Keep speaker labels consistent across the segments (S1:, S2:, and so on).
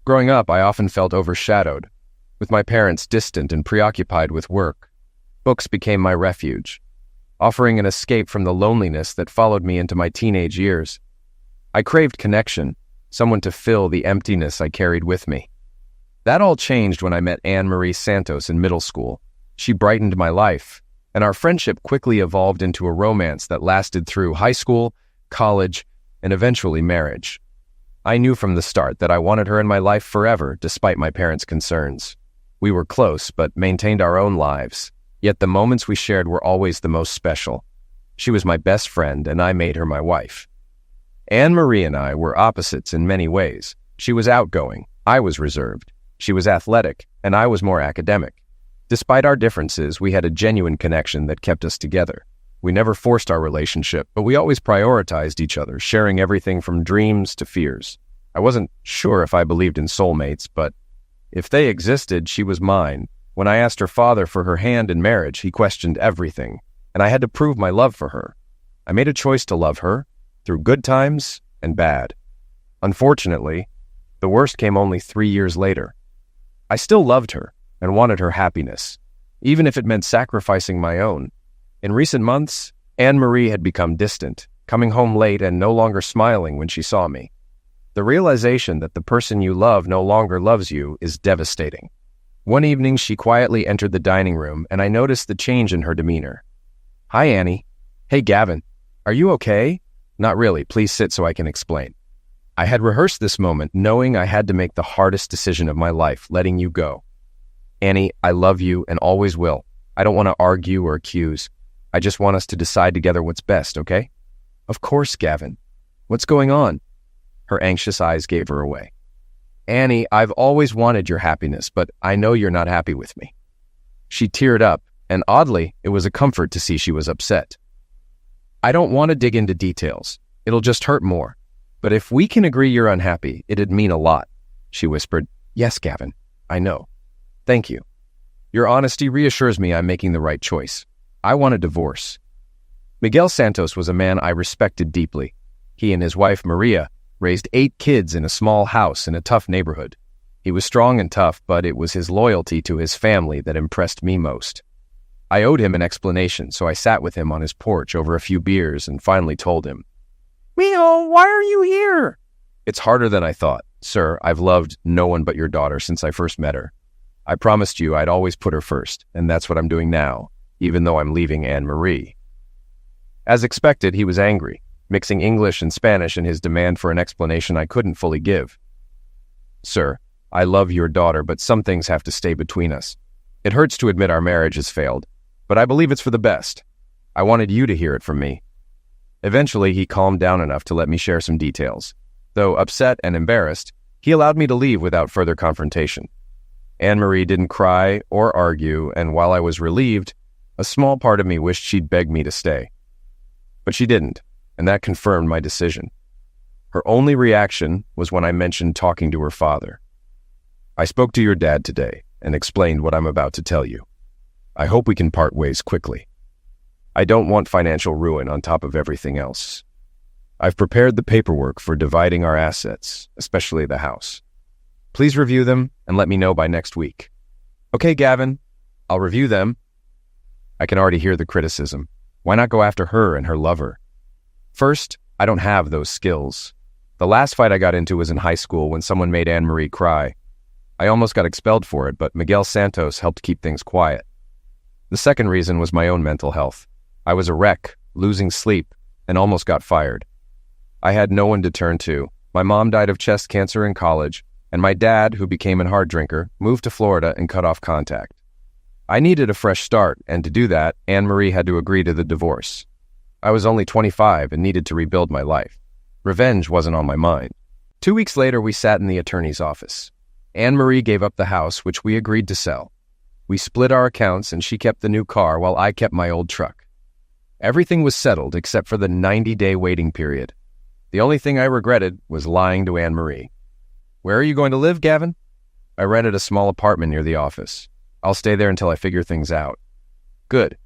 S1: Growing up, I often felt overshadowed, with my parents distant and preoccupied with work. Books became my refuge, offering an escape from the loneliness that followed me into my teenage years. I craved connection, someone to fill the emptiness I carried with me. That all changed when I met Anne-Marie Santos in middle school. She brightened my life, and our friendship quickly evolved into a romance that lasted through high school, college, and eventually marriage. I knew from the start that I wanted her in my life forever, despite my parents' concerns. We were close, but maintained our own lives, yet the moments we shared were always the most special. She was my best friend, and I made her my wife. Anne-Marie and I were opposites in many ways. She was outgoing, I was reserved. She was athletic, and I was more academic. Despite our differences, we had a genuine connection that kept us together. We never forced our relationship, but we always prioritized each other, sharing everything from dreams to fears. I wasn't sure if I believed in soulmates, but if they existed, she was mine. When I asked her father for her hand in marriage, he questioned everything, and I had to prove my love for her. I made a choice to love her, through good times and bad. Unfortunately, the worst came only 3 years later. I still loved her and wanted her happiness, even if it meant sacrificing my own. In recent months, Anne-Marie had become distant, coming home late and no longer smiling when she saw me. The realization that the person you love no longer loves you is devastating. One evening, she quietly entered the dining room, and I noticed the change in her demeanor. "Hi, Annie." "Hey, Gavin. Are you okay?" "Not really. Please sit so I can explain." I had rehearsed this moment, knowing I had to make the hardest decision of my life, letting you go. "Annie, I love you and always will. I don't want to argue or accuse. I just want us to decide together what's best, okay?" "Of course, Gavin. What's going on?" Her anxious eyes gave her away. "Annie, I've always wanted your happiness, but I know you're not happy with me." She teared up, and oddly, it was a comfort to see she was upset. "I don't want to dig into details. It'll just hurt more. But if we can agree you're unhappy, it'd mean a lot," she whispered. "Yes, Gavin, I know. Thank you. Your honesty reassures me I'm making the right choice. I want a divorce." Miguel Santos was a man I respected deeply. He and his wife, Maria, raised 8 kids in a small house in a tough neighborhood. He was strong and tough, but it was his loyalty to his family that impressed me most. I owed him an explanation, so I sat with him on his porch over a few beers and finally told him, "Mio, why are you here?" "It's harder than I thought. Sir, I've loved no one but your daughter since I first met her. I promised you I'd always put her first, and that's what I'm doing now, even though I'm leaving Anne-Marie." As expected, he was angry, mixing English and Spanish in his demand for an explanation I couldn't fully give. "Sir, I love your daughter, but some things have to stay between us. It hurts to admit our marriage has failed, but I believe it's for the best. I wanted you to hear it from me." Eventually, he calmed down enough to let me share some details. Though upset and embarrassed, he allowed me to leave without further confrontation. Anne-Marie didn't cry or argue, and while I was relieved, a small part of me wished she'd begged me to stay. But she didn't, and that confirmed my decision. Her only reaction was when I mentioned talking to her father. "I spoke to your dad today and explained what I'm about to tell you. I hope we can part ways quickly. I don't want financial ruin on top of everything else. I've prepared the paperwork for dividing our assets, especially the house. Please review them and let me know by next week." "Okay, Gavin, I'll review them." I can already hear the criticism. Why not go after her and her lover? First, I don't have those skills. The last fight I got into was in high school when someone made Anne-Marie cry. I almost got expelled for it, but Miguel Santos helped keep things quiet. The second reason was my own mental health. I was a wreck, losing sleep, and almost got fired. I had no one to turn to. My mom died of chest cancer in college, and my dad, who became a hard drinker, moved to Florida and cut off contact. I needed a fresh start, and to do that, Anne-Marie had to agree to the divorce. I was only 25 and needed to rebuild my life. Revenge wasn't on my mind. 2 weeks later, we sat in the attorney's office. Anne-Marie gave up the house, which we agreed to sell. We split our accounts, and she kept the new car while I kept my old truck. Everything was settled except for the 90-day waiting period. The only thing I regretted was lying to Anne-Marie. "Where are you going to live, Gavin?" "I rented a small apartment near the office. I'll stay there until I figure things out." "Good.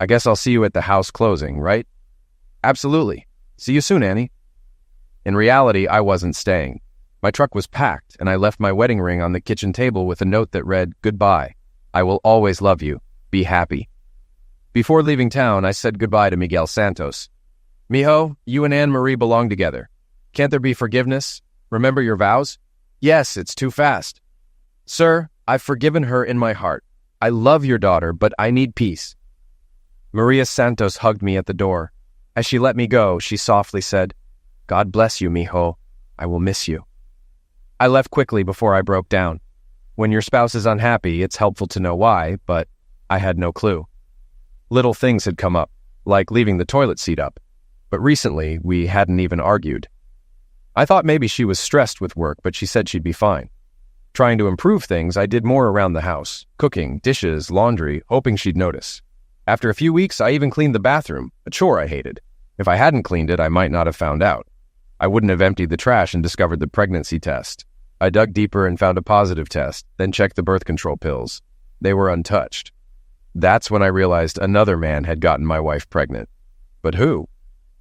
S1: I guess I'll see you at the house closing, right?" "Absolutely. See you soon, Annie." In reality, I wasn't staying. My truck was packed, and I left my wedding ring on the kitchen table with a note that read, "Goodbye. I will always love you. Be happy." Before leaving town, I said goodbye to Miguel Santos. "Mijo, you and Anne-Marie belong together. Can't there be forgiveness? Remember your vows?" "Yes, it's too fast." "Sir, I've forgiven her in my heart. I love your daughter, but I need peace." Maria Santos hugged me at the door. As she let me go, she softly said, "God bless you, mijo. I will miss you." I left quickly before I broke down. When your spouse is unhappy, it's helpful to know why, but I had no clue. Little things had come up, like leaving the toilet seat up, but recently we hadn't even argued. I thought maybe she was stressed with work, but she said she'd be fine. Trying to improve things, I did more around the house, cooking, dishes, laundry, hoping she'd notice. After a few weeks, I even cleaned the bathroom, a chore I hated. If I hadn't cleaned it, I might not have found out. I wouldn't have emptied the trash and discovered the pregnancy test. I dug deeper and found a positive test, then checked the birth control pills. They were untouched. That's when I realized another man had gotten my wife pregnant. But who?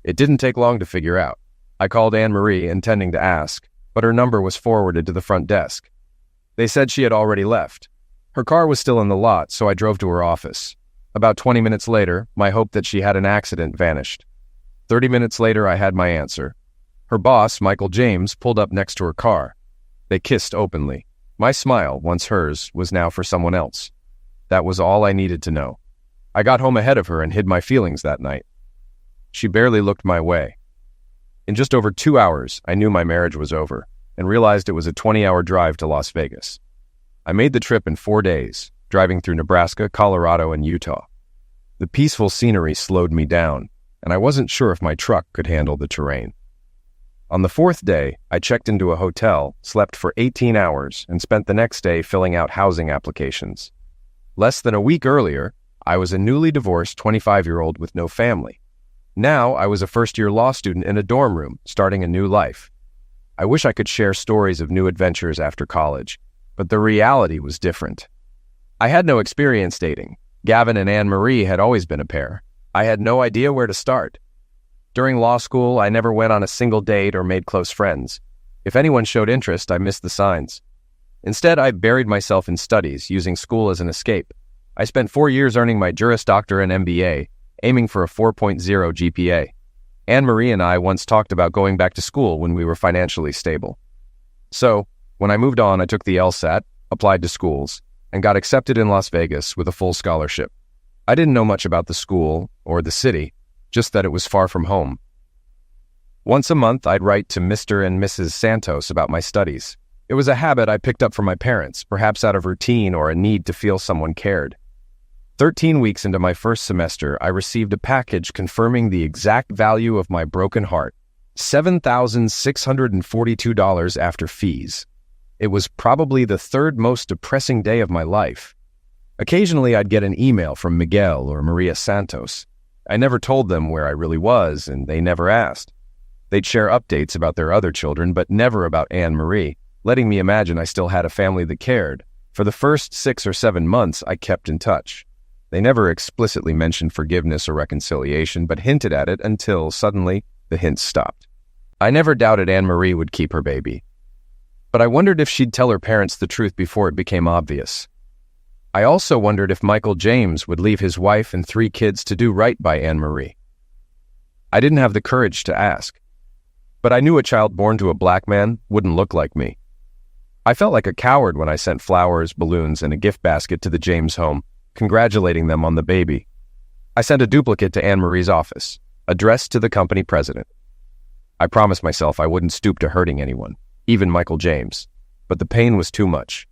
S1: It didn't take long to figure out. I called Anne-Marie, intending to ask, but her number was forwarded to the front desk. They said she had already left. Her car was still in the lot, so I drove to her office. About 20 minutes later, my hope that she had an accident vanished. 30 minutes later, I had my answer. Her boss, Michael James, pulled up next to her car. They kissed openly. My smile, once hers, was now for someone else. That was all I needed to know. I got home ahead of her and hid my feelings that night. She barely looked my way. In just over 2 hours, I knew my marriage was over and realized it was a 20-hour drive to Las Vegas. I made the trip in 4 days, driving through Nebraska, Colorado, and Utah. The peaceful scenery slowed me down, and I wasn't sure if my truck could handle the terrain. On the 4th day, I checked into a hotel, slept for 18 hours, and spent the next day filling out housing applications. Less than a week earlier, I was a newly divorced 25-year-old with no family. Now, I was a first-year law student in a dorm room, starting a new life. I wish I could share stories of new adventures after college, but the reality was different. I had no experience dating. Gavin and Anne-Marie had always been a pair. I had no idea where to start. During law school, I never went on a single date or made close friends. If anyone showed interest, I missed the signs. Instead, I buried myself in studies, using school as an escape. I spent 4 years earning my Juris Doctor and MBA, aiming for a 4.0 GPA. Anne-Marie and I once talked about going back to school when we were financially stable. So, when I moved on, I took the LSAT, applied to schools, and got accepted in Las Vegas with a full scholarship. I didn't know much about the school or the city, just that it was far from home. Once a month, I'd write to Mr. and Mrs. Santos about my studies. It was a habit I picked up from my parents, perhaps out of routine or a need to feel someone cared. 13 weeks into my first semester, I received a package confirming the exact value of my broken heart, $7,642 after fees. It was probably the third most depressing day of my life. Occasionally, I'd get an email from Miguel or Maria Santos. I never told them where I really was, and they never asked. They'd share updates about their other children, but never about Anne-Marie, letting me imagine I still had a family that cared. For the first 6 or 7 months, I kept in touch. They never explicitly mentioned forgiveness or reconciliation, but hinted at it until, suddenly, the hints stopped. I never doubted Anne-Marie would keep her baby. But I wondered if she'd tell her parents the truth before it became obvious. I also wondered if Michael James would leave his wife and 3 kids to do right by Anne-Marie. I didn't have the courage to ask. But I knew a child born to a black man wouldn't look like me. I felt like a coward when I sent flowers, balloons, and a gift basket to the James home, congratulating them on the baby. I sent a duplicate to Anne-Marie's office, addressed to the company president. I promised myself I wouldn't stoop to hurting anyone, even Michael James, but the pain was too much.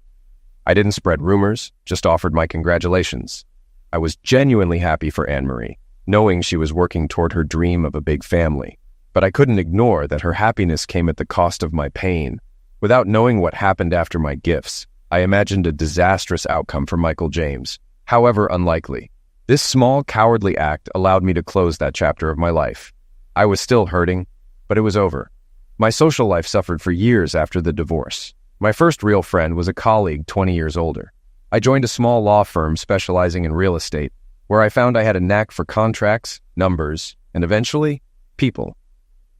S1: I didn't spread rumors, just offered my congratulations. I was genuinely happy for Anne-Marie, knowing she was working toward her dream of a big family, but I couldn't ignore that her happiness came at the cost of my pain. Without knowing what happened after my gifts, I imagined a disastrous outcome for Michael James, however unlikely. This small, cowardly act allowed me to close that chapter of my life. I was still hurting, but it was over. My social life suffered for years after the divorce. My first real friend was a colleague 20 years older. I joined a small law firm specializing in real estate, where I found I had a knack for contracts, numbers, and eventually, people.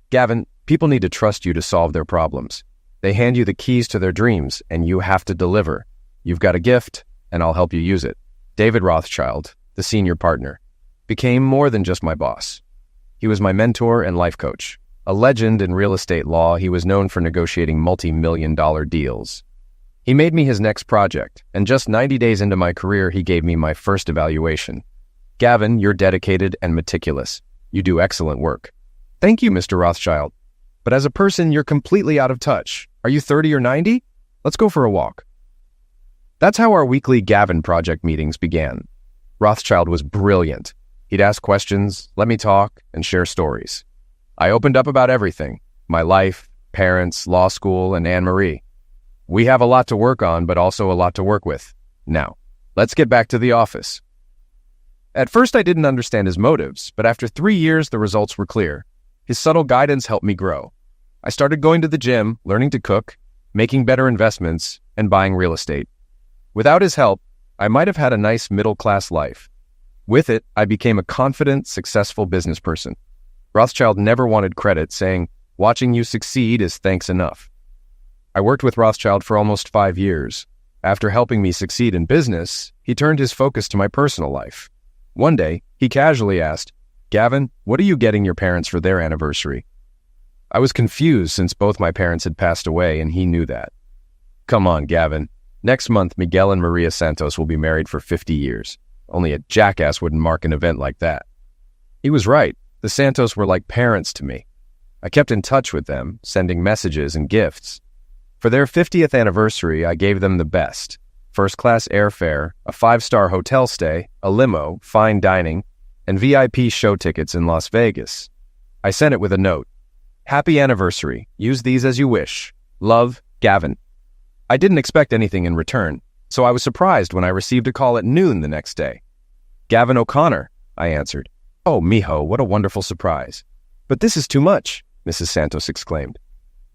S1: Gavin, people need to trust you to solve their problems. They hand you the keys to their dreams, and you have to deliver. You've got a gift, and I'll help you use it. David Rothschild, the senior partner, became more than just my boss. He was my mentor and life coach. A legend in real estate law, he was known for negotiating multi-million-dollar deals. He made me his next project, and just 90 days into my career, he gave me my first evaluation. Gavin, you're dedicated and meticulous. You do excellent work. Thank you, Mr. Rothschild. But as a person, you're completely out of touch. Are you 30 or 90? Let's go for a walk. That's how our weekly Gavin project meetings began. Rothschild was brilliant. He'd ask questions, let me talk, and share stories. I opened up about everything: my life, parents, law school, and Anne-Marie. We have a lot to work on, but also a lot to work with. Now, let's get back to the office. At first, I didn't understand his motives, but after 3 years, the results were clear. His subtle guidance helped me grow. I started going to the gym, learning to cook, making better investments, and buying real estate. Without his help, I might have had a nice middle-class life. With it, I became a confident, successful business person. Rothschild never wanted credit, saying, "Watching you succeed is thanks enough." I worked with Rothschild for almost 5 years. After helping me succeed in business, he turned his focus to my personal life. One day, he casually asked, "Gavin, what are you getting your parents for their anniversary?" I was confused since both my parents had passed away, and he knew that. "Come on, Gavin. Next month, Miguel and Maria Santos will be married for 50 years. Only a jackass wouldn't mark an event like that." He was right. The Santos were like parents to me. I kept in touch with them, sending messages and gifts. For their 50th anniversary, I gave them the best: first-class airfare, a 5-star hotel stay, a limo, fine dining, and VIP show tickets in Las Vegas. I sent it with a note: "Happy anniversary. Use these as you wish. Love, Gavin." I didn't expect anything in return, so I was surprised when I received a call at noon the next day. "Gavin O'Connor," I answered. "Oh, mijo, what a wonderful surprise." "But this is too much," Mrs. Santos exclaimed.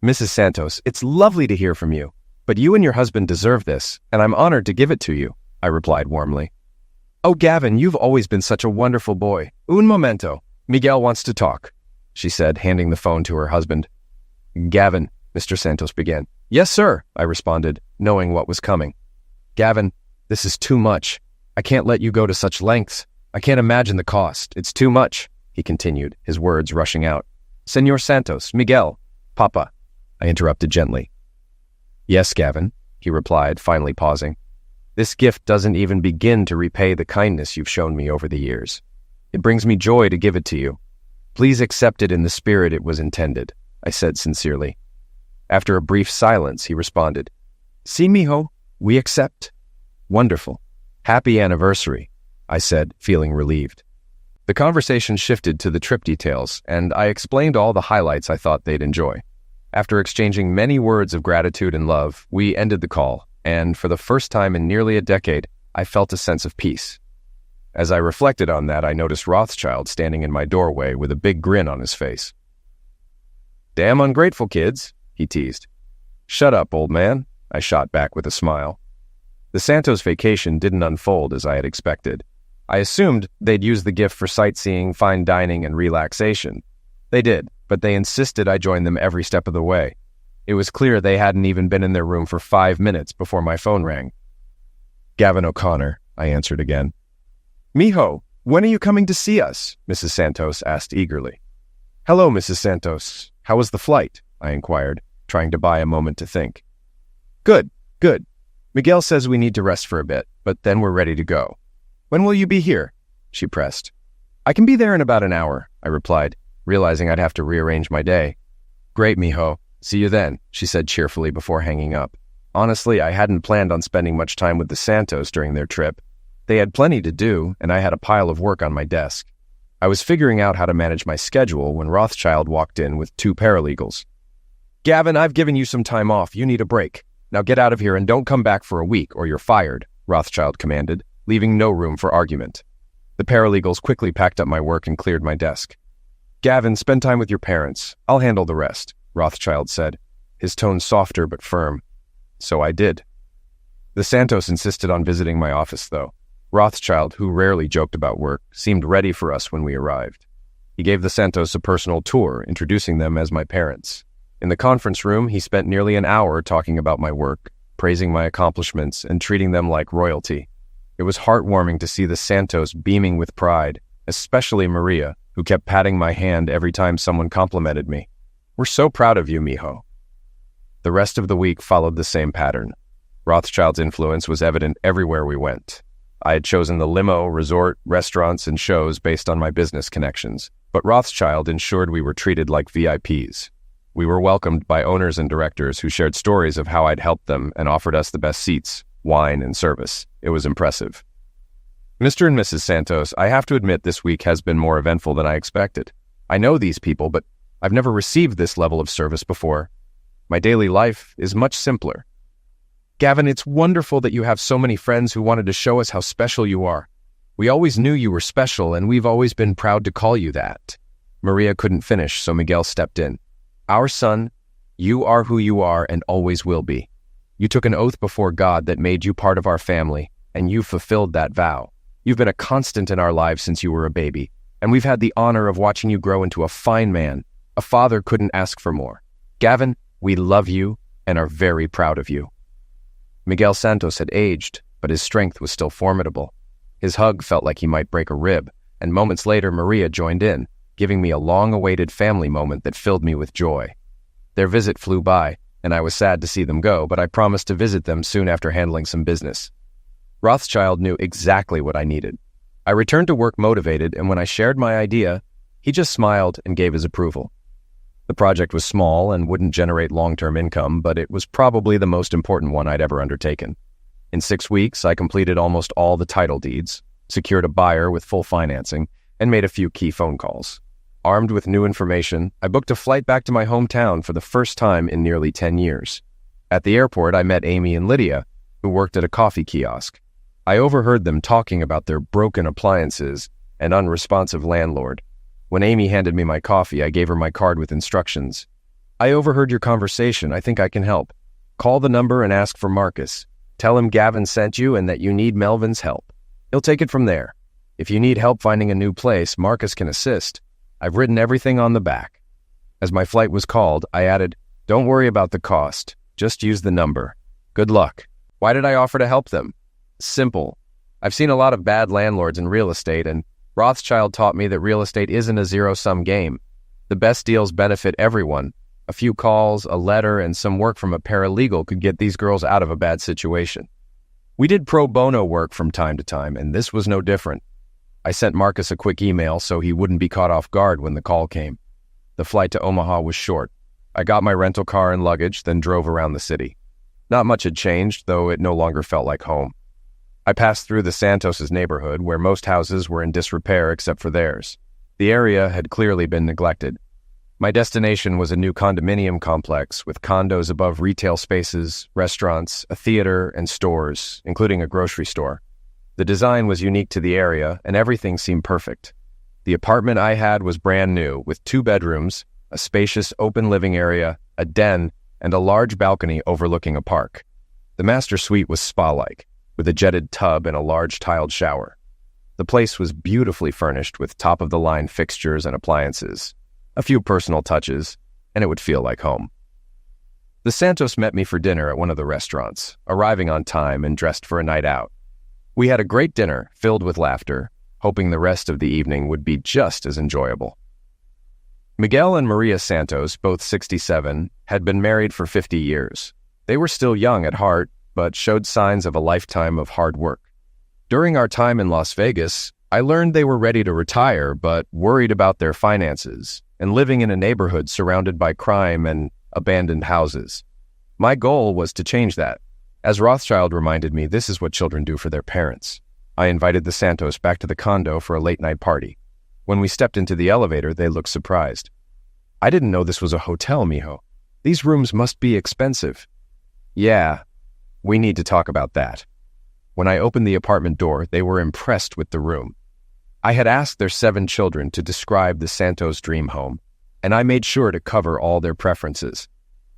S1: "Mrs. Santos, it's lovely to hear from you, but you and your husband deserve this, and I'm honored to give it to you," I replied warmly. "Oh, Gavin, you've always been such a wonderful boy. Un momento. Miguel wants to talk," she said, handing the phone to her husband. "Gavin," Mr. Santos began. "Yes, sir," I responded, knowing what was coming. "Gavin, this is too much. I can't let you go to such lengths. I can't imagine the cost. It's too much," he continued, his words rushing out. "Senor Santos, Miguel, Papa," I interrupted gently. "Yes, Gavin," he replied, finally pausing. "This gift doesn't even begin to repay the kindness you've shown me over the years. It brings me joy to give it to you. Please accept it in the spirit it was intended," I said sincerely. After a brief silence, he responded, "Si, mijo, we accept." "Wonderful. Happy anniversary," I said, feeling relieved. The conversation shifted to the trip details, and I explained all the highlights I thought they'd enjoy. After exchanging many words of gratitude and love, we ended the call, and for the first time in nearly a decade, I felt a sense of peace. As I reflected on that, I noticed Rothschild standing in my doorway with a big grin on his face. "Damn ungrateful kids," he teased. "Shut up, old man," I shot back with a smile. The Santos vacation didn't unfold as I had expected. I assumed they'd use the gift for sightseeing, fine dining, and relaxation. They did, but they insisted I join them every step of the way. It was clear they hadn't even been in their room for 5 minutes before my phone rang. "Gavin O'Connor," I answered again. "Mijo, when are you coming to see us?" Mrs. Santos asked eagerly. "Hello, Mrs. Santos. How was the flight?" I inquired, trying to buy a moment to think. Good. Miguel says we need to rest for a bit, but then we're ready to go." "When will you be here?" she pressed. "I can be there in about an hour," I replied, realizing I'd have to rearrange my day. "Great, mijo. See you then," she said cheerfully before hanging up. Honestly, I hadn't planned on spending much time with the Santos during their trip. They had plenty to do, and I had a pile of work on my desk. I was figuring out how to manage my schedule when Rothschild walked in with 2 paralegals. "Gavin, I've given you some time off. You need a break. Now get out of here and don't come back for a week or you're fired," Rothschild commanded, leaving no room for argument. The paralegals quickly packed up my work and cleared my desk. "Gavin, spend time with your parents. I'll handle the rest," Rothschild said, his tone softer but firm. So I did. The Santos insisted on visiting my office, though. Rothschild, who rarely joked about work, seemed ready for us when we arrived. He gave the Santos a personal tour, introducing them as my parents. In the conference room, he spent nearly an hour talking about my work, praising my accomplishments, and treating them like royalty. It was heartwarming to see the Santos beaming with pride, especially Maria, who kept patting my hand every time someone complimented me. "We're so proud of you, mijo." The rest of the week followed the same pattern. Rothschild's influence was evident everywhere we went. I had chosen the limo, resort, restaurants, and shows based on my business connections, but Rothschild ensured we were treated like VIPs. We were welcomed by owners and directors who shared stories of how I'd helped them and offered us the best seats, wine, and service. It was impressive. Mr. and Mrs. Santos, I have to admit this week has been more eventful than I expected. I know these people, but I've never received this level of service before. My daily life is much simpler. Gavin, it's wonderful that you have so many friends who wanted to show us how special you are. We always knew you were special, and we've always been proud to call you that. Maria couldn't finish, so Miguel stepped in. Our son, you are who you are and always will be. You took an oath before God that made you part of our family, and you fulfilled that vow. You've been a constant in our lives since you were a baby, and we've had the honor of watching you grow into a fine man. A father couldn't ask for more. Gavin, we love you and are very proud of you. Miguel Santos had aged, but his strength was still formidable. His hug felt like he might break a rib, and moments later Maria joined in, giving me a long-awaited family moment that filled me with joy. Their visit flew by, and I was sad to see them go, but I promised to visit them soon after handling some business. Rothschild knew exactly what I needed. I returned to work motivated, and when I shared my idea, he just smiled and gave his approval. The project was small and wouldn't generate long-term income, but it was probably the most important one I'd ever undertaken. In 6 weeks, I completed almost all the title deeds, secured a buyer with full financing, and made a few key phone calls. Armed with new information, I booked a flight back to my hometown for the first time in nearly 10 years. At the airport, I met Amy and Lydia, who worked at a coffee kiosk. I overheard them talking about their broken appliances and unresponsive landlord. When Amy handed me my coffee, I gave her my card with instructions. "I overheard your conversation. I think I can help. Call the number and ask for Marcus. Tell him Gavin sent you and that you need Melvin's help. He'll take it from there. If you need help finding a new place, Marcus can assist. I've written everything on the back." As my flight was called, I added, "Don't worry about the cost. Just use the number. Good luck." Why did I offer to help them? Simple. I've seen a lot of bad landlords in real estate, and Rothschild taught me that real estate isn't a zero-sum game. The best deals benefit everyone. A few calls, a letter, and some work from a paralegal could get these girls out of a bad situation. We did pro bono work from time to time, and this was no different. I sent Marcus a quick email so he wouldn't be caught off guard when the call came. The flight to Omaha was short. I got my rental car and luggage, then drove around the city. Not much had changed, though it no longer felt like home. I passed through the Santos' neighborhood, where most houses were in disrepair except for theirs. The area had clearly been neglected. My destination was a new condominium complex with condos above retail spaces, restaurants, a theater, and stores, including a grocery store. The design was unique to the area, and everything seemed perfect. The apartment I had was brand new, with 2 bedrooms, a spacious open living area, a den, and a large balcony overlooking a park. The master suite was spa-like, with a jetted tub and a large tiled shower. The place was beautifully furnished with top-of-the-line fixtures and appliances, a few personal touches, and it would feel like home. The Santos met me for dinner at one of the restaurants, arriving on time and dressed for a night out. We had a great dinner filled with laughter, hoping the rest of the evening would be just as enjoyable. Miguel and Maria Santos, both 67, had been married for 50 years. They were still young at heart, but showed signs of a lifetime of hard work. During our time in Las Vegas, I learned they were ready to retire, but worried about their finances and living in a neighborhood surrounded by crime and abandoned houses. My goal was to change that. As Rothschild reminded me, this is what children do for their parents. I invited the Santos back to the condo for a late-night party. When we stepped into the elevator, they looked surprised. "I didn't know this was a hotel, mijo. These rooms must be expensive." "Yeah, we need to talk about that." When I opened the apartment door, they were impressed with the room. I had asked their 7 children to describe the Santos dream home, and I made sure to cover all their preferences.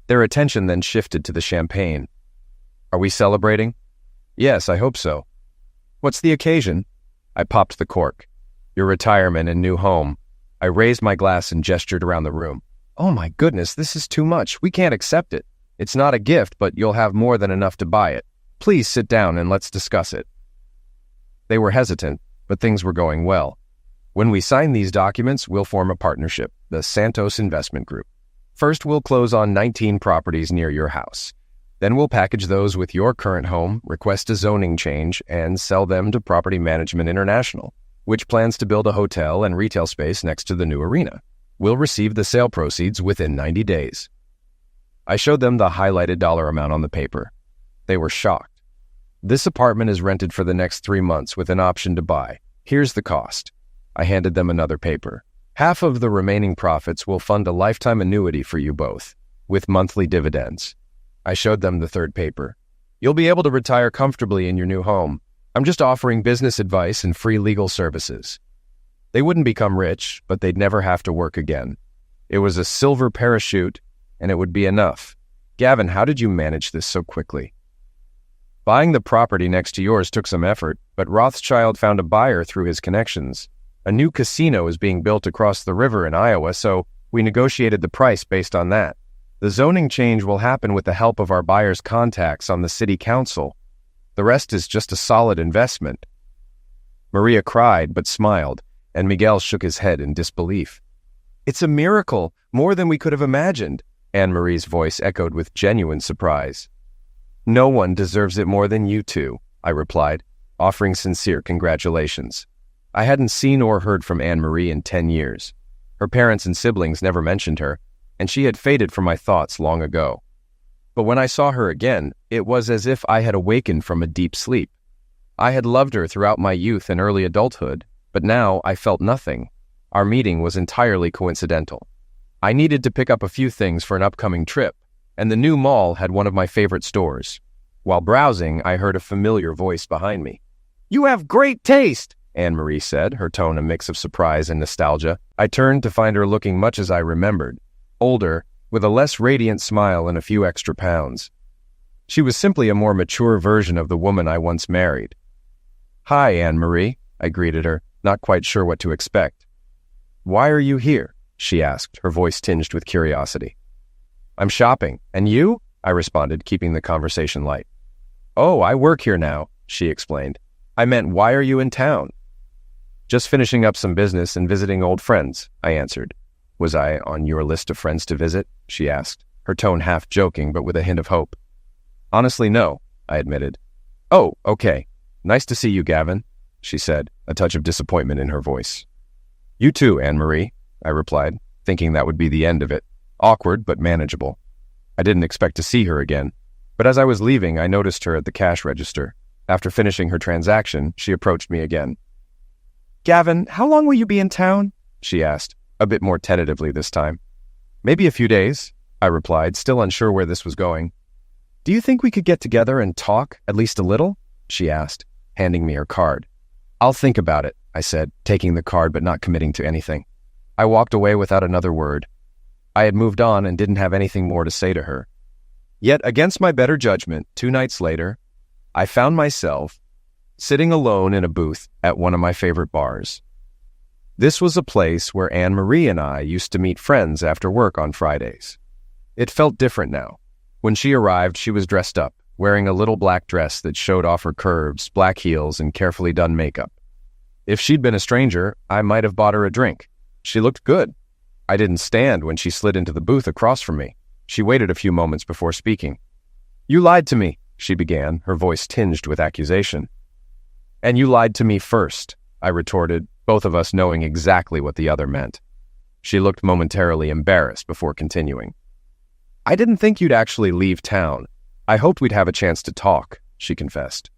S1: Their attention then shifted to the champagne. "Are we celebrating?" "Yes, I hope so." "What's the occasion?" I popped the cork. "Your retirement and new home." I raised my glass and gestured around the room. "Oh my goodness, this is too much. We can't accept it. It's not a gift, but you'll have more than enough to buy it. Please sit down and let's discuss it." They were hesitant, but things were going well. "When we sign these documents, we'll form a partnership, the Santos Investment Group. First, we'll close on 19 properties near your house. Then we'll package those with your current home, request a zoning change, and sell them to Property Management International, which plans to build a hotel and retail space next to the new arena. We'll receive the sale proceeds within 90 days. I showed them the highlighted dollar amount on the paper. They were shocked. "This apartment is rented for the next 3 months with an option to buy. Here's the cost." I handed them another paper. "Half of the remaining profits will fund a lifetime annuity for you both, with monthly dividends." I showed them the third paper. "You'll be able to retire comfortably in your new home. I'm just offering business advice and free legal services." They wouldn't become rich, but they'd never have to work again. It was a silver parachute, and it would be enough. "Gavin, how did you manage this so quickly?" "Buying the property next to yours took some effort, but Rothschild found a buyer through his connections. A new casino is being built across the river in Iowa, so we negotiated the price based on that. The zoning change will happen with the help of our buyer's contacts on the city council. The rest is just a solid investment." Maria cried but smiled, and Miguel shook his head in disbelief. "It's a miracle, more than we could have imagined," Anne-Marie's voice echoed with genuine surprise. "No one deserves it more than you two," I replied, offering sincere congratulations. I hadn't seen or heard from Anne-Marie in 10 years. Her parents and siblings never mentioned her, and she had faded from my thoughts long ago. But when I saw her again, it was as if I had awakened from a deep sleep. I had loved her throughout my youth and early adulthood, but now I felt nothing. Our meeting was entirely coincidental. I needed to pick up a few things for an upcoming trip, and the new mall had one of my favorite stores. While browsing, I heard a familiar voice behind me. "You have great taste," Anne-Marie said, her tone a mix of surprise and nostalgia. I turned to find her looking much as I remembered, older, with a less radiant smile and a few extra pounds. She was simply a more mature version of the woman I once married. "Hi, Anne-Marie," I greeted her, not quite sure what to expect. "Why are you here?" she asked, her voice tinged with curiosity. "I'm shopping. And you?" I responded, keeping the conversation light. "Oh, I work here now," she explained. "I meant, why are you in town?" "Just finishing up some business and visiting old friends," I answered. "Was I on your list of friends to visit?" she asked, her tone half joking but with a hint of hope. "Honestly, no," I admitted. "Oh, okay. Nice to see you, Gavin," she said, a touch of disappointment in her voice. "You too, Anne-Marie," I replied, thinking that would be the end of it. Awkward, but manageable. I didn't expect to see her again, but as I was leaving, I noticed her at the cash register. After finishing her transaction, she approached me again. "Gavin, how long will you be in town?" she asked, a bit more tentatively this time. "Maybe a few days," I replied, still unsure where this was going. "Do you think we could get together and talk, at least a little?" she asked, handing me her card. "I'll think about it," I said, taking the card but not committing to anything. I walked away without another word. I had moved on and didn't have anything more to say to her. Yet, against my better judgment, 2 nights later, I found myself sitting alone in a booth at one of my favorite bars. This was a place where Anne-Marie and I used to meet friends after work on Fridays. It felt different now. When she arrived, she was dressed up, wearing a little black dress that showed off her curves, black heels, and carefully done makeup. If she'd been a stranger, I might have bought her a drink. She looked good. I didn't stand when she slid into the booth across from me. She waited a few moments before speaking. "You lied to me," she began, her voice tinged with accusation. "And you lied to me first," I retorted, both of us knowing exactly what the other meant. She looked momentarily embarrassed before continuing. "I didn't think you'd actually leave town. I hoped we'd have a chance to talk," she confessed.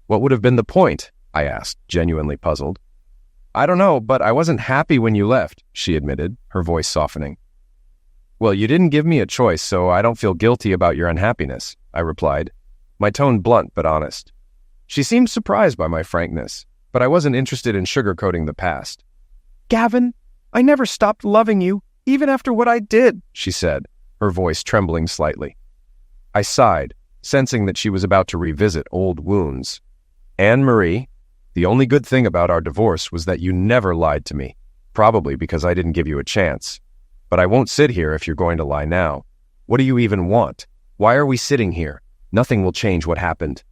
S1: "What would have been the point?" I asked, genuinely puzzled. "I don't know, but I wasn't happy when you left," she admitted, her voice softening. "Well, you didn't give me a choice, so I don't feel guilty about your unhappiness," I replied, my tone blunt but honest. She seemed surprised by my frankness, but I wasn't interested in sugarcoating the past. "Gavin, I never stopped loving you, even after what I did," she said, her voice trembling slightly. I sighed, sensing that she was about to revisit old wounds. "Anne-Marie, the only good thing about our divorce was that you never lied to me, probably because I didn't give you a chance. But I won't sit here if you're going to lie now. What do you even want? Why are we sitting here? Nothing will change what happened.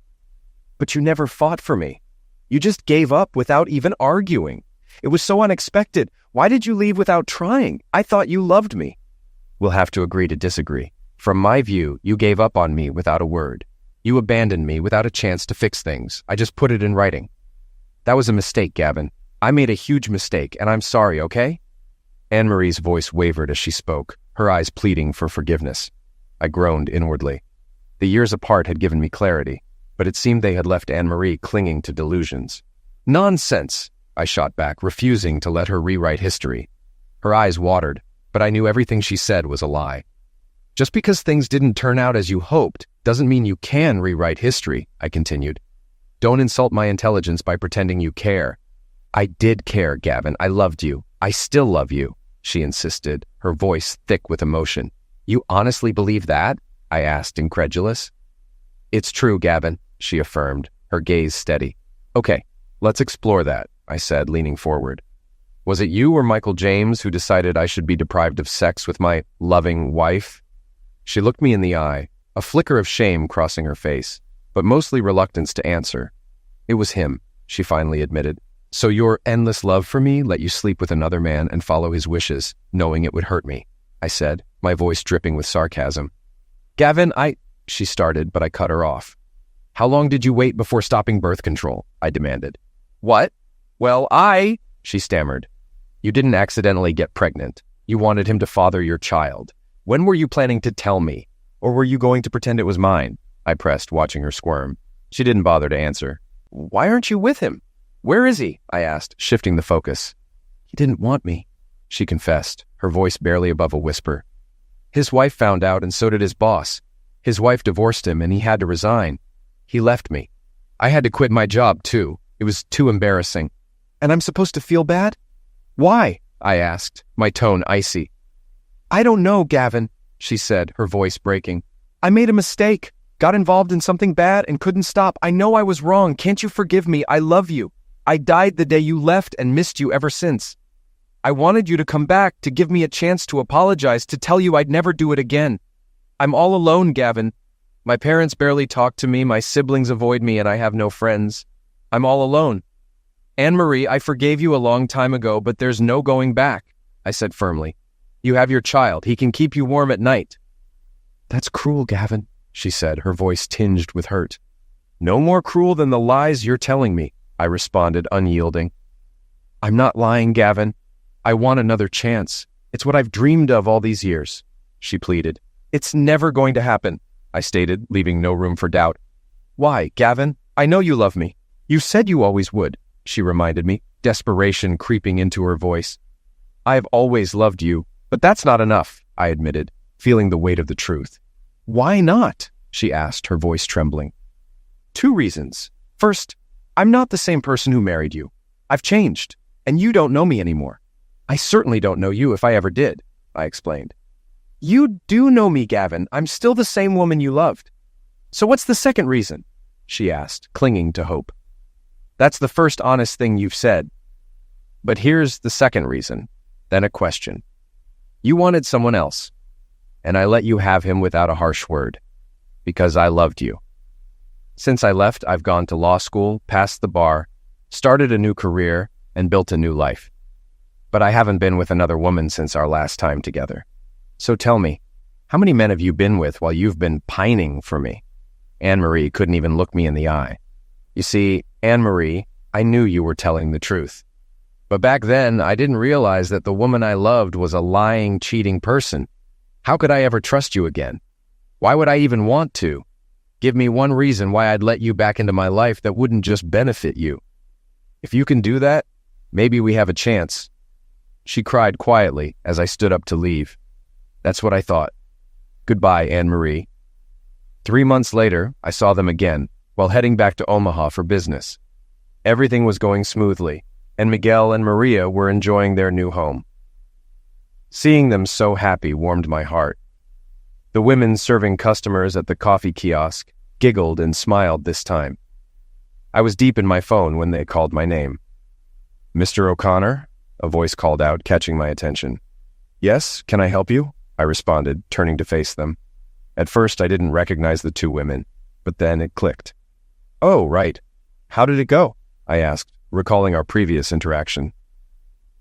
S1: But you never fought for me. You just gave up without even arguing. It was so unexpected. Why did you leave without trying? I thought you loved me. We'll have to agree to disagree. From my view, you gave up on me without a word. You abandoned me without a chance to fix things. I just put it in writing. That was a mistake, Gavin. I made a huge mistake, and I'm sorry, okay? Anne-Marie's voice wavered as she spoke, her eyes pleading for forgiveness. I groaned inwardly. The years apart had given me clarity, but it seemed they had left Anne-Marie clinging to delusions. Nonsense, I shot back, refusing to let her rewrite history. Her eyes watered, but I knew everything she said was a lie. Just because things didn't turn out as you hoped doesn't mean you can rewrite history, I continued. Don't insult my intelligence by pretending you care. I did care, Gavin. I loved you. I still love you, she insisted, her voice thick with emotion. You honestly believe that? I asked, incredulous. It's true, Gavin, she affirmed, her gaze steady. Okay, let's explore that, I said, leaning forward. Was it you or Michael James who decided I should be deprived of sex with my loving wife? She looked me in the eye, a flicker of shame crossing her face, but mostly reluctance to answer. It was him, she finally admitted. So your endless love for me let you sleep with another man and follow his wishes, knowing it would hurt me, I said, my voice dripping with sarcasm. Gavin, she started, but I cut her off. How long did you wait before stopping birth control? I demanded. What? Well, she stammered. You didn't accidentally get pregnant. You wanted him to father your child. When were you planning to tell me? Or were you going to pretend it was mine? I pressed, watching her squirm. She didn't bother to answer. Why aren't you with him? Where is he? I asked, shifting the focus. He didn't want me, she confessed, her voice barely above a whisper. His wife found out, and so did his boss. His wife divorced him, and he had to resign. He left me. I had to quit my job, too. It was too embarrassing. And I'm supposed to feel bad? Why? I asked, my tone icy. I don't know, Gavin, she said, her voice breaking. I made a mistake, got involved in something bad and couldn't stop. I know I was wrong. Can't you forgive me? I love you. I died the day you left and missed you ever since. I wanted you to come back, to give me a chance to apologize, to tell you I'd never do it again. I'm all alone, Gavin. My parents barely talk to me, my siblings avoid me, and I have no friends. I'm all alone. Anne-Marie, I forgave you a long time ago, but there's no going back, I said firmly. You have your child. He can keep you warm at night. That's cruel, Gavin, she said, her voice tinged with hurt. No more cruel than the lies you're telling me, I responded, unyielding. I'm not lying, Gavin. I want another chance. It's what I've dreamed of all these years, she pleaded. It's never going to happen, I stated, leaving no room for doubt. Why, Gavin? I know you love me. You said you always would, she reminded me, desperation creeping into her voice. I've always loved you, but that's not enough, I admitted, feeling the weight of the truth. Why not? She asked, her voice trembling. 2 reasons. First, I'm not the same person who married you. I've changed, and you don't know me anymore. I certainly don't know you if I ever did, I explained. You do know me, Gavin. I'm still the same woman you loved. So what's the second reason? She asked, clinging to hope. That's the first honest thing you've said. But here's the second reason, then a question. You wanted someone else, and I let you have him without a harsh word, because I loved you. Since I left, I've gone to law school, passed the bar, started a new career, and built a new life. But I haven't been with another woman since our last time together. So tell me, how many men have you been with while you've been pining for me? Anne-Marie couldn't even look me in the eye. You see, Anne-Marie, I knew you were telling the truth. But back then, I didn't realize that the woman I loved was a lying, cheating person. How could I ever trust you again? Why would I even want to? Give me one reason why I'd let you back into my life that wouldn't just benefit you. If you can do that, maybe we have a chance. She cried quietly as I stood up to leave. That's what I thought. Goodbye, Anne-Marie. 3 months later, I saw them again, while heading back to Omaha for business. Everything was going smoothly, and Miguel and Maria were enjoying their new home. Seeing them so happy warmed my heart. The women serving customers at the coffee kiosk giggled and smiled this time. I was deep in my phone when they called my name. Mr. O'Connor? A voice called out, catching my attention. Yes, can I help you? I responded, turning to face them. At first, I didn't recognize the two women, but then it clicked. Oh, right. How did it go? I asked, recalling our previous interaction.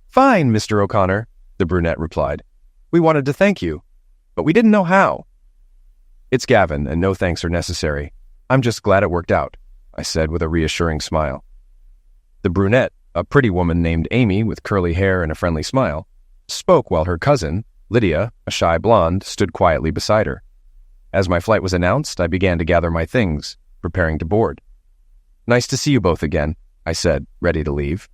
S1: Fine, Mr. O'Connor, the brunette replied. We wanted to thank you, but we didn't know how. It's Gavin, and no thanks are necessary. I'm just glad it worked out, I said with a reassuring smile. The brunette, a pretty woman named Amy with curly hair and a friendly smile, spoke while her cousin, Lydia, a shy blonde, stood quietly beside her. As my flight was announced, I began to gather my things, preparing to board. Nice to see you both again, I said, ready to leave.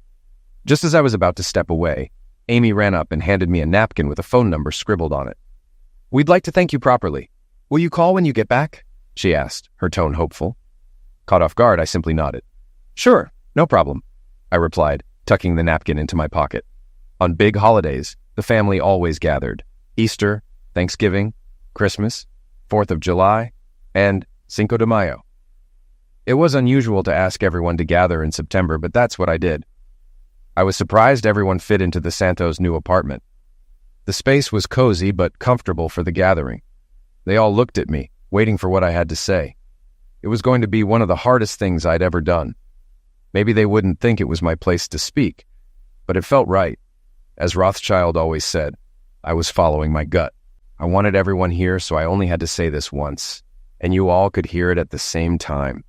S1: Just as I was about to step away, Amy ran up and handed me a napkin with a phone number scribbled on it. We'd like to thank you properly. Will you call when you get back? She asked, her tone hopeful. Caught off guard, I simply nodded. Sure, no problem, I replied, tucking the napkin into my pocket. On big holidays, the family always gathered. Easter, Thanksgiving, Christmas, 4th of July, and Cinco de Mayo. It was unusual to ask everyone to gather in September, but that's what I did. I was surprised everyone fit into the Santos' new apartment. The space was cozy but comfortable for the gathering. They all looked at me, waiting for what I had to say. It was going to be one of the hardest things I'd ever done. Maybe they wouldn't think it was my place to speak, but it felt right. As Rothschild always said, I was following my gut. I wanted everyone here, so I only had to say this once, and you all could hear it at the same time.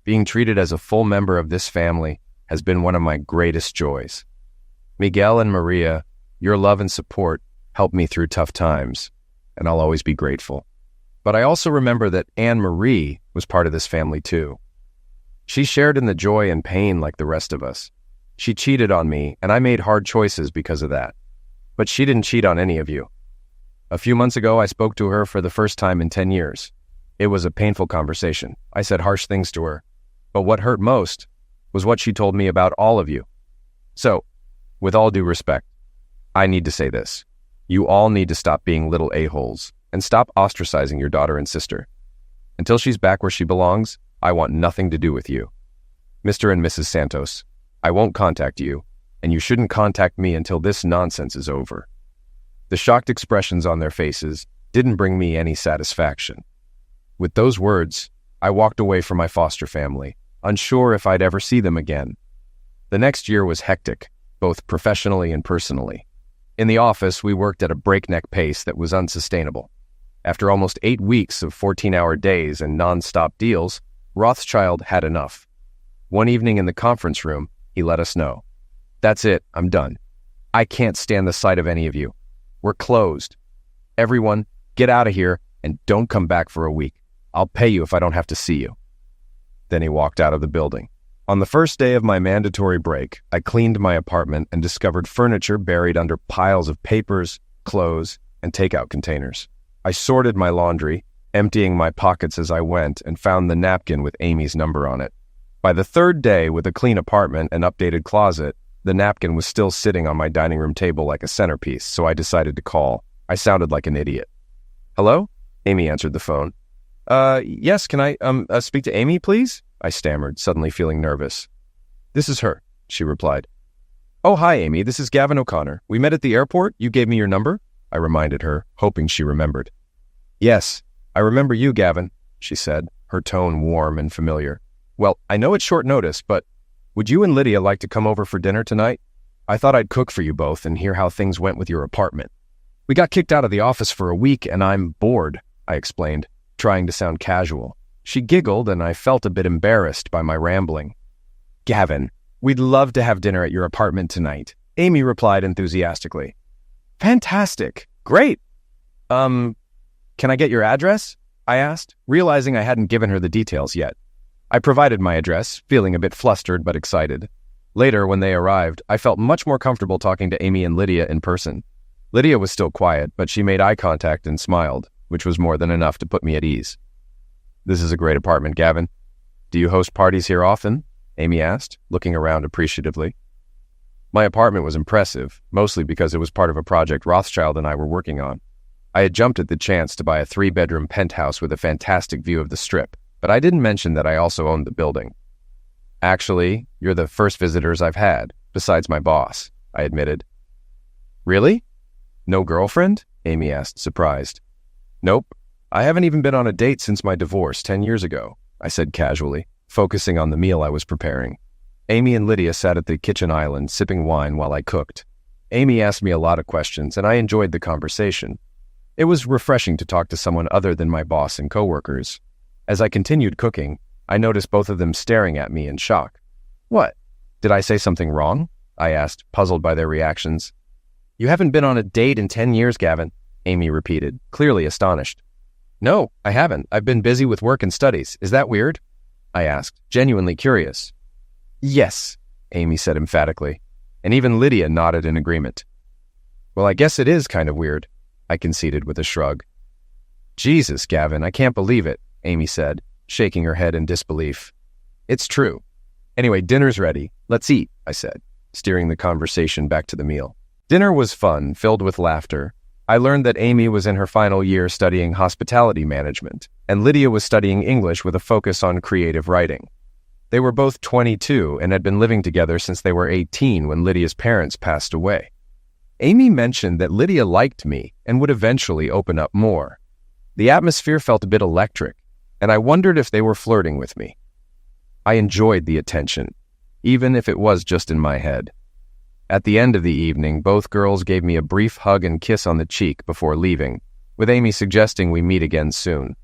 S1: Being treated as a full member of this family has been one of my greatest joys. Miguel and Maria, your love and support helped me through tough times, and I'll always be grateful. But I also remember that Anne-Marie was part of this family too. She shared in the joy and pain like the rest of us. She cheated on me, and I made hard choices because of that. But she didn't cheat on any of you. A few months ago, I spoke to her for the first time in 10 years. It was a painful conversation. I said harsh things to her. But what hurt most was what she told me about all of you. So, with all due respect, I need to say this. You all need to stop being little a-holes and stop ostracizing your daughter and sister. Until she's back where she belongs, I want nothing to do with you. Mr. and Mrs. Santos, I won't contact you, and you shouldn't contact me until this nonsense is over. The shocked expressions on their faces didn't bring me any satisfaction. With those words, I walked away from my foster family, unsure if I'd ever see them again. The next year was hectic, both professionally and personally. In the office, we worked at a breakneck pace that was unsustainable. After almost 8 weeks of 14-hour days and non-stop deals, Rothschild had enough. One evening in the conference room, he let us know. That's it, I'm done. I can't stand the sight of any of you. We're closed. Everyone, get out of here and don't come back for a week. I'll pay you if I don't have to see you. Then he walked out of the building. On the first day of my mandatory break, I cleaned my apartment and discovered furniture buried under piles of papers, clothes, and takeout containers. I sorted my laundry, emptying my pockets as I went, and found the napkin with Amy's number on it. By the third day, with a clean apartment and updated closet, the napkin was still sitting on my dining room table like a centerpiece, so I decided to call. I sounded like an idiot. Hello? Amy answered the phone. Yes, can I speak to Amy, please? I stammered, suddenly feeling nervous. This is her, she replied. Oh, hi, Amy. This is Gavin O'Connor. We met at the airport. You gave me your number? I reminded her, hoping she remembered. Yes, I remember you, Gavin, she said, her tone warm and familiar. Well, I know it's short notice, but would you and Lydia like to come over for dinner tonight? I thought I'd cook for you both and hear how things went with your apartment. We got kicked out of the office for a week and I'm bored, I explained, trying to sound casual. She giggled and I felt a bit embarrassed by my rambling. Gavin, we'd love to have dinner at your apartment tonight, Amy replied enthusiastically. Fantastic. Great. Can I get your address? I asked, realizing I hadn't given her the details yet. I provided my address, feeling a bit flustered but excited. Later, when they arrived, I felt much more comfortable talking to Amy and Lydia in person. Lydia was still quiet, but she made eye contact and smiled, which was more than enough to put me at ease. This is a great apartment, Gavin. Do you host parties here often? Amy asked, looking around appreciatively. My apartment was impressive, mostly because it was part of a project Rothschild and I were working on. I had jumped at the chance to buy a 3-bedroom penthouse with a fantastic view of the Strip, but I didn't mention that I also owned the building. Actually, you're the first visitors I've had, besides my boss, I admitted. Really? No girlfriend? Amy asked, surprised. Nope. I haven't even been on a date since my divorce 10 years ago, I said casually, focusing on the meal I was preparing. Amy and Lydia sat at the kitchen island, sipping wine while I cooked. Amy asked me a lot of questions, and I enjoyed the conversation. It was refreshing to talk to someone other than my boss and coworkers. As I continued cooking, I noticed both of them staring at me in shock. What? Did I say something wrong? I asked, puzzled by their reactions. You haven't been on a date in 10 years, Gavin, Amy repeated, clearly astonished. No, I haven't. I've been busy with work and studies. Is that weird? I asked, genuinely curious. Yes, Amy said emphatically, and even Lydia nodded in agreement. Well, I guess it is kind of weird, I conceded with a shrug. Jesus, Gavin, I can't believe it, Amy said, shaking her head in disbelief. It's true. Anyway, dinner's ready. Let's eat, I said, steering the conversation back to the meal. Dinner was fun, filled with laughter. I learned that Amy was in her final year studying hospitality management, and Lydia was studying English with a focus on creative writing. They were both 22 and had been living together since they were 18 when Lydia's parents passed away. Amy mentioned that Lydia liked me and would eventually open up more. The atmosphere felt a bit electric, and I wondered if they were flirting with me. I enjoyed the attention, even if it was just in my head. At the end of the evening, both girls gave me a brief hug and kiss on the cheek before leaving, with Amy suggesting we meet again soon.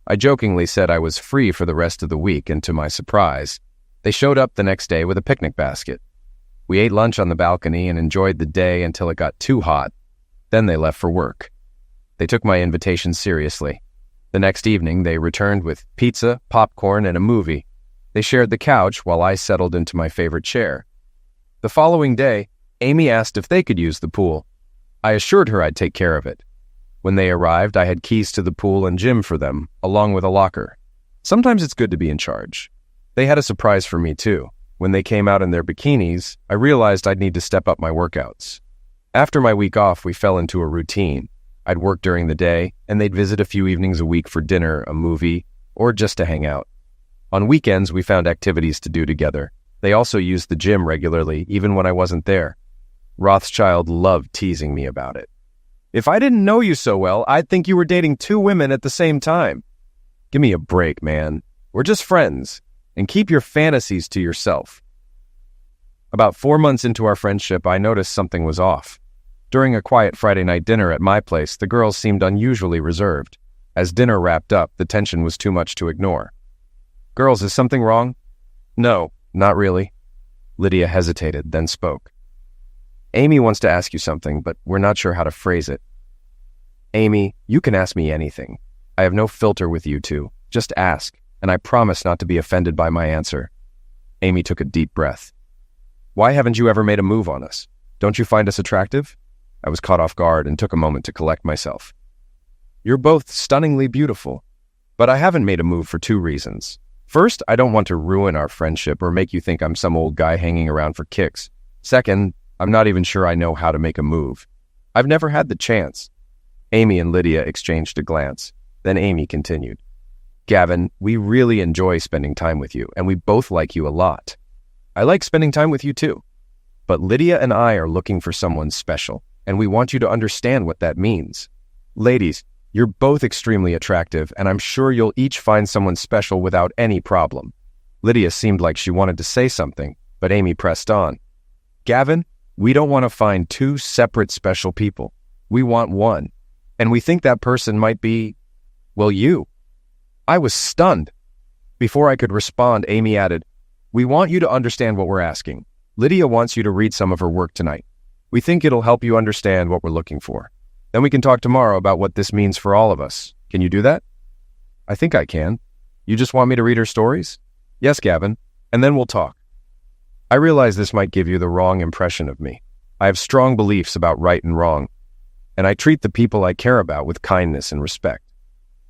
S1: I jokingly said I was free for the rest of the week, and to my surprise, they showed up the next day with a picnic basket. We ate lunch on the balcony and enjoyed the day until it got too hot. Then they left for work. They took my invitation seriously. The next evening, they returned with pizza, popcorn, and a movie. They shared the couch while I settled into my favorite chair. The following day, Amy asked if they could use the pool. I assured her I'd take care of it. When they arrived, I had keys to the pool and gym for them, along with a locker. Sometimes it's good to be in charge. They had a surprise for me, too. When they came out in their bikinis, I realized I'd need to step up my workouts. After my week off, we fell into a routine. I'd work during the day, and they'd visit a few evenings a week for dinner, a movie, or just to hang out. On weekends, we found activities to do together. They also used the gym regularly, even when I wasn't there. Rothschild loved teasing me about it. If I didn't know you so well, I'd think you were dating 2 women at the same time. Give me a break, man. We're just friends, and keep your fantasies to yourself. About 4 months into our friendship, I noticed something was off. During a quiet Friday night dinner at my place, the girls seemed unusually reserved. As dinner wrapped up, the tension was too much to ignore. Girls, is something wrong? No, not really. Lydia hesitated, then spoke. Amy wants to ask you something, but we're not sure how to phrase it. Amy, you can ask me anything. I have no filter with you two. Just ask, and I promise not to be offended by my answer. Amy took a deep breath. Why haven't you ever made a move on us? Don't you find us attractive? I was caught off guard and took a moment to collect myself. You're both stunningly beautiful, but I haven't made a move for 2 reasons. First, I don't want to ruin our friendship or make you think I'm some old guy hanging around for kicks. Second, I'm not even sure I know how to make a move. I've never had the chance. Amy and Lydia exchanged a glance. Then Amy continued. Gavin, we really enjoy spending time with you, and we both like you a lot. I like spending time with you too. But Lydia and I are looking for someone special, and we want you to understand what that means. Ladies, you're both extremely attractive, and I'm sure you'll each find someone special without any problem. Lydia seemed like she wanted to say something, but Amy pressed on. Gavin, we don't want to find 2 separate special people. We want one. And we think that person might be, well, you. I was stunned. Before I could respond, Amy added, we want you to understand what we're asking. Lydia wants you to read some of her work tonight. We think it'll help you understand what we're looking for. Then we can talk tomorrow about what this means for all of us. Can you do that? I think I can. You just want me to read her stories? Yes, Gavin. And then we'll talk. I realize this might give you the wrong impression of me. I have strong beliefs about right and wrong, and I treat the people I care about with kindness and respect.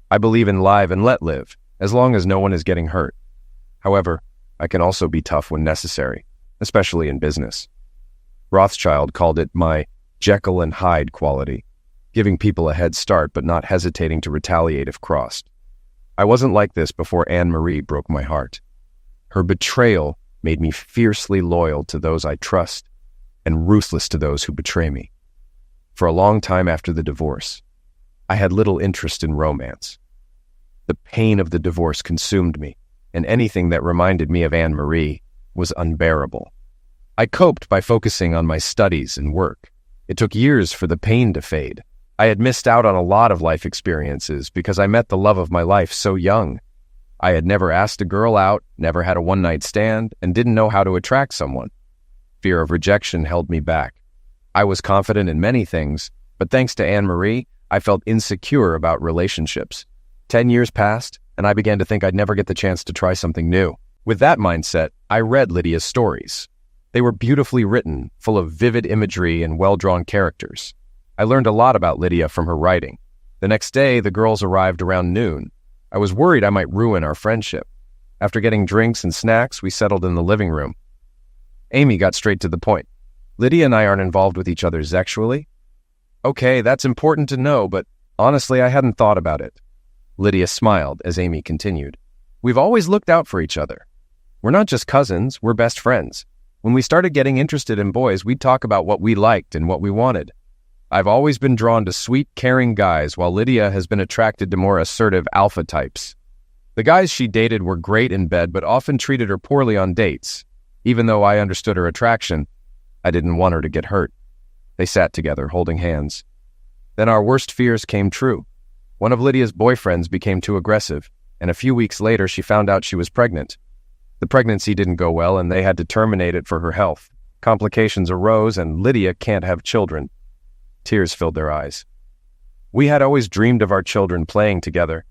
S1: I believe in live and let live, as long as no one is getting hurt. However, I can also be tough when necessary, especially in business. Rothschild called it my Jekyll and Hyde quality, giving people a head start but not hesitating to retaliate if crossed. I wasn't like this before Anne-Marie broke my heart. Her betrayal made me fiercely loyal to those I trust and ruthless to those who betray me. For a long time after the divorce, I had little interest in romance. The pain of the divorce consumed me, and anything that reminded me of Anne-Marie was unbearable. I coped by focusing on my studies and work. It took years for the pain to fade. I had missed out on a lot of life experiences because I met the love of my life so young. I had never asked a girl out, never had a one-night stand, and didn't know how to attract someone. Fear of rejection held me back. I was confident in many things, but thanks to Anne-Marie, I felt insecure about relationships. 10 years passed, and I began to think I'd never get the chance to try something new. With that mindset, I read Lydia's stories. They were beautifully written, full of vivid imagery and well-drawn characters. I learned a lot about Lydia from her writing. The next day, the girls arrived around noon. I was worried I might ruin our friendship. After getting drinks and snacks, we settled in the living room. Amy got straight to the point. Lydia and I aren't involved with each other sexually. Okay, that's important to know, but honestly, I hadn't thought about it. Lydia smiled as Amy continued. We've always looked out for each other. We're not just cousins, we're best friends. When we started getting interested in boys, we'd talk about what we liked and what we wanted. I've always been drawn to sweet, caring guys, while Lydia has been attracted to more assertive alpha types. The guys she dated were great in bed, but often treated her poorly on dates. Even though I understood her attraction, I didn't want her to get hurt. They sat together, holding hands. Then our worst fears came true. One of Lydia's boyfriends became too aggressive, and a few weeks later she found out she was pregnant. The pregnancy didn't go well, and they had to terminate it for her health. Complications arose, and Lydia can't have children. Tears filled their eyes. We had always dreamed of our children playing together.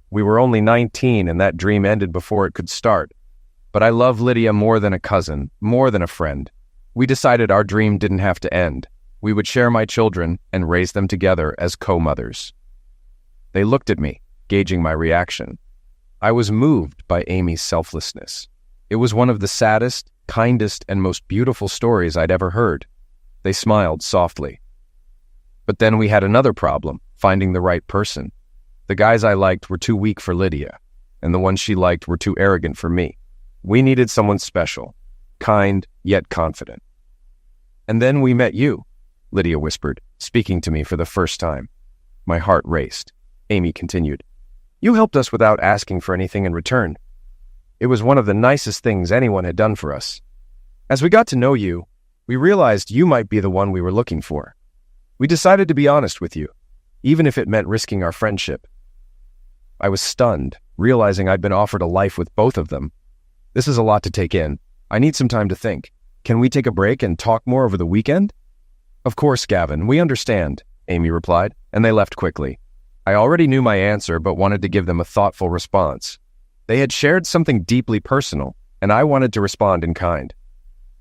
S1: We were only 19, and that dream ended before it could start. But I love Lydia more than a cousin, more than a friend. We decided our dream didn't have to end. We would share my children and raise them together as co-mothers. They looked at me, gauging my reaction. I was moved by Amy's selflessness. It was one of the saddest, kindest, and most beautiful stories I'd ever heard. They smiled softly. But then we had another problem, finding the right person. The guys I liked were too weak for Lydia, and the ones she liked were too arrogant for me. We needed someone special, kind, yet confident. And then we met you, Lydia whispered, speaking to me for the first time. My heart raced. Amy continued. You helped us without asking for anything in return. It was one of the nicest things anyone had done for us. As we got to know you, we realized you might be the one we were looking for. We decided to be honest with you, even if it meant risking our friendship. I was stunned, realizing I'd been offered a life with both of them. This is a lot to take in. I need some time to think. Can we take a break and talk more over the weekend? Of course, Gavin, we understand, Amy replied, and they left quickly. I already knew my answer, but wanted to give them a thoughtful response. They had shared something deeply personal, and I wanted to respond in kind.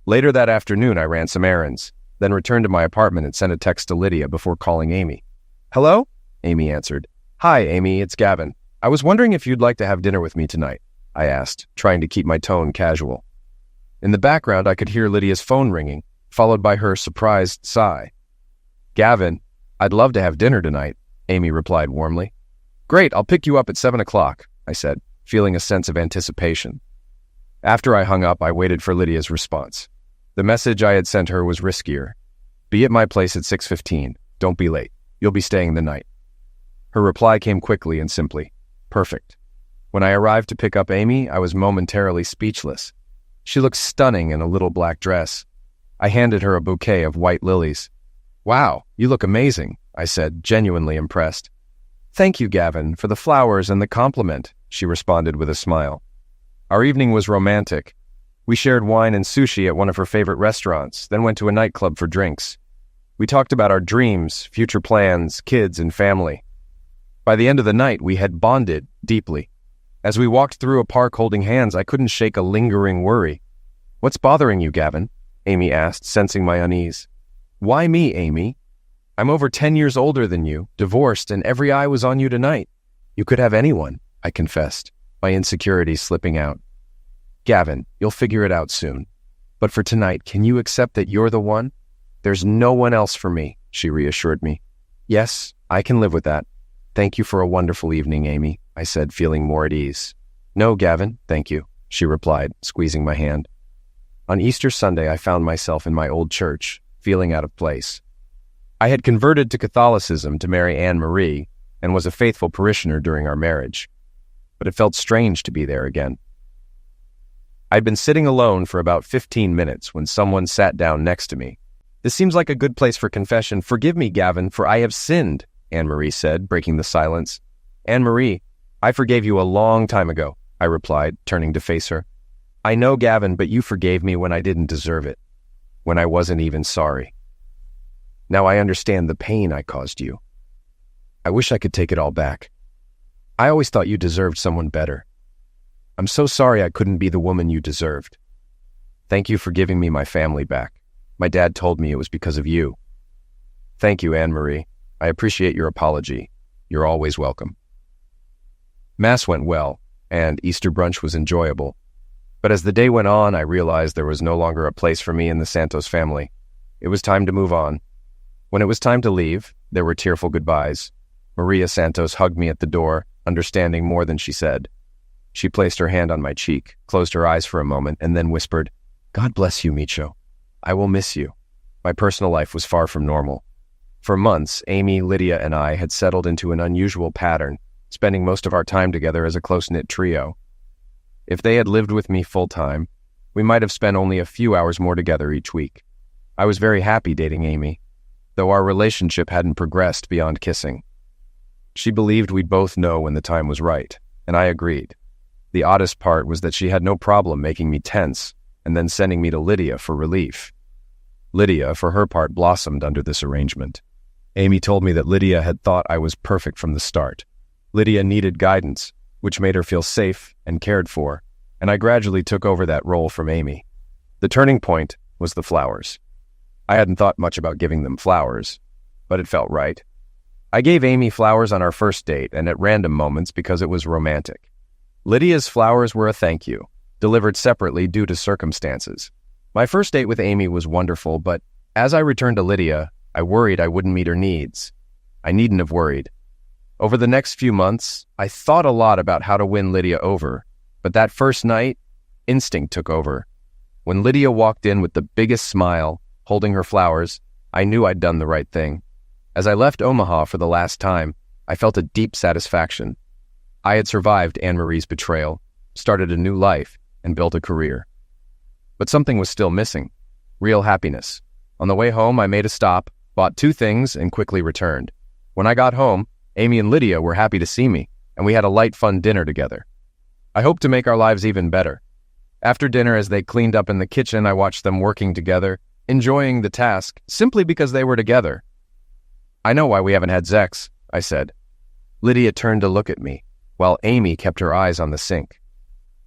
S1: Later that afternoon, I ran some errands, then returned to my apartment and sent a text to Lydia before calling Amy. Hello? Amy answered. Hi, Amy, it's Gavin. I was wondering if you'd like to have dinner with me tonight, I asked, trying to keep my tone casual. In the background, I could hear Lydia's phone ringing, followed by her surprised sigh. Gavin, I'd love to have dinner tonight, Amy replied warmly. Great, I'll pick you up at 7 o'clock, I said, feeling a sense of anticipation. After I hung up, I waited for Lydia's response. The message I had sent her was riskier. Be at my place at 6:15. Don't be late. You'll be staying the night. Her reply came quickly and simply. Perfect. When I arrived to pick up Amy, I was momentarily speechless. She looked stunning in a little black dress. I handed her a bouquet of white lilies. Wow, you look amazing, I said, genuinely impressed. Thank you, Gavin, for the flowers and the compliment, she responded with a smile. Our evening was romantic. We shared wine and sushi at one of her favorite restaurants, then went to a nightclub for drinks. We talked about our dreams, future plans, kids, and family. By the end of the night, we had bonded deeply. As we walked through a park holding hands, I couldn't shake a lingering worry. What's bothering you, Gavin? Amy asked, sensing my unease. Why me, Amy? I'm over 10 years older than you, divorced, and every eye was on you tonight. You could have anyone, I confessed, my insecurity slipping out. Gavin, you'll figure it out soon. But for tonight, can you accept that you're the one? There's no one else for me, she reassured me. Yes, I can live with that. Thank you for a wonderful evening, Amy, I said, feeling more at ease. No, Gavin, thank you, she replied, squeezing my hand. On Easter Sunday, I found myself in my old church, feeling out of place. I had converted to Catholicism to marry Anne Marie and was a faithful parishioner during our marriage, but it felt strange to be there again. I'd been sitting alone for about 15 minutes when someone sat down next to me. "This seems like a good place for confession. Forgive me, Gavin, for I have sinned," Anne Marie said, breaking the silence. "Anne Marie, I forgave you a long time ago," I replied, turning to face her. "I know, Gavin, but you forgave me when I didn't deserve it, when I wasn't even sorry. Now I understand the pain I caused you. I wish I could take it all back. I always thought you deserved someone better. I'm so sorry I couldn't be the woman you deserved. Thank you for giving me my family back. My dad told me it was because of you." "Thank you, Anne Marie. I appreciate your apology. You're always welcome." Mass went well, and Easter brunch was enjoyable. But as the day went on, I realized there was no longer a place for me in the Santos family. It was time to move on. When it was time to leave, there were tearful goodbyes. Maria Santos hugged me at the door, understanding more than she said. She placed her hand on my cheek, closed her eyes for a moment, and then whispered, "God bless you, Micho. I will miss you." My personal life was far from normal. For months, Amy, Lydia, and I had settled into an unusual pattern, spending most of our time together as a close-knit trio. If they had lived with me full-time, we might have spent only a few hours more together each week. I was very happy dating Amy, though our relationship hadn't progressed beyond kissing. She believed we'd both know when the time was right, and I agreed. The oddest part was that she had no problem making me tense and then sending me to Lydia for relief. Lydia, for her part, blossomed under this arrangement. Amy told me that Lydia had thought I was perfect from the start. Lydia needed guidance, which made her feel safe and cared for, and I gradually took over that role from Amy. The turning point was the flowers. I hadn't thought much about giving them flowers, but it felt right. I gave Amy flowers on our first date and at random moments because it was romantic. Lydia's flowers were a thank you, delivered separately due to circumstances. My first date with Amy was wonderful, but as I returned to Lydia, I worried I wouldn't meet her needs. I needn't have worried. Over the next few months, I thought a lot about how to win Lydia over, but that first night, instinct took over. When Lydia walked in with the biggest smile, holding her flowers, I knew I'd done the right thing. As I left Omaha for the last time, I felt a deep satisfaction. I had survived Anne Marie's betrayal, started a new life, and built a career. But something was still missing: real happiness. On the way home, I made a stop, bought 2 things, and quickly returned. When I got home, Amy and Lydia were happy to see me, and we had a light, fun dinner together. I hoped to make our lives even better. After dinner, as they cleaned up in the kitchen, I watched them working together, enjoying the task simply because they were together. "I know why we haven't had sex," I said. Lydia turned to look at me, while Amy kept her eyes on the sink.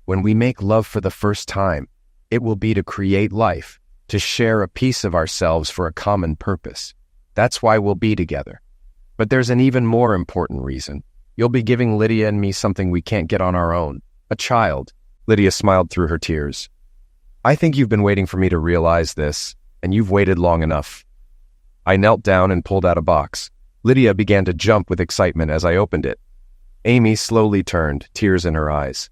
S1: "When we make love for the first time, it will be to create life, to share a piece of ourselves for a common purpose. That's why we'll be together. But there's an even more important reason. You'll be giving Lydia and me something we can't get on our own. A child." Lydia smiled through her tears. "I think you've been waiting for me to realize this, and you've waited long enough." I knelt down and pulled out a box. Lydia began to jump with excitement as I opened it. Amy slowly turned, tears in her eyes.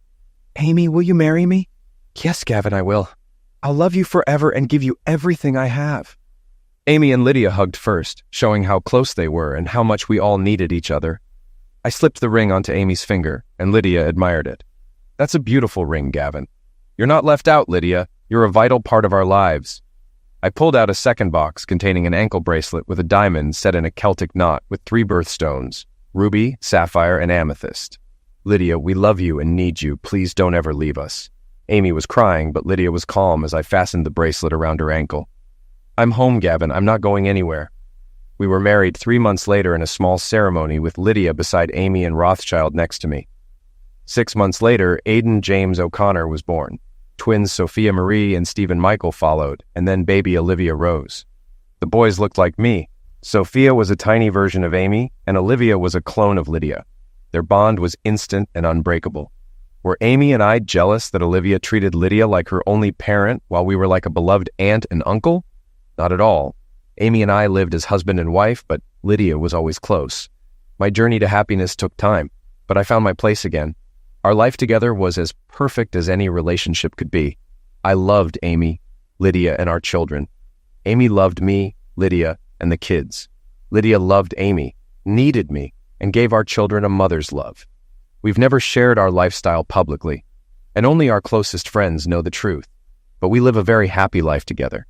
S1: "Amy, will you marry me?" "Yes, Gavin, I will. I'll love you forever and give you everything I have." Amy and Lydia hugged first, showing how close they were and how much we all needed each other. I slipped the ring onto Amy's finger, and Lydia admired it. "That's a beautiful ring, Gavin. You're not left out, Lydia. You're a vital part of our lives." I pulled out a second box containing an ankle bracelet with a diamond set in a Celtic knot with 3 birthstones: ruby, sapphire, and amethyst. "Lydia, we love you and need you. Please don't ever leave us." Amy was crying, but Lydia was calm as I fastened the bracelet around her ankle. "I'm home, Gavin. I'm not going anywhere." We were married 3 months later in a small ceremony with Lydia beside Amy and Rothschild next to me. 6 months later, Aidan James O'Connor was born. Twins Sophia Marie and Stephen Michael followed, and then baby Olivia Rose. The boys looked like me. Sophia was a tiny version of Amy, and Olivia was a clone of Lydia. Their bond was instant and unbreakable. Were Amy and I jealous that Olivia treated Lydia like her only parent while we were like a beloved aunt and uncle? Not at all. Amy and I lived as husband and wife, but Lydia was always close. My journey to happiness took time, but I found my place again. Our life together was as perfect as any relationship could be. I loved Amy, Lydia, and our children. Amy loved me, Lydia, and the kids. Lydia loved Amy, needed me, and gave our children a mother's love. We've never shared our lifestyle publicly, and only our closest friends know the truth, but we live a very happy life together.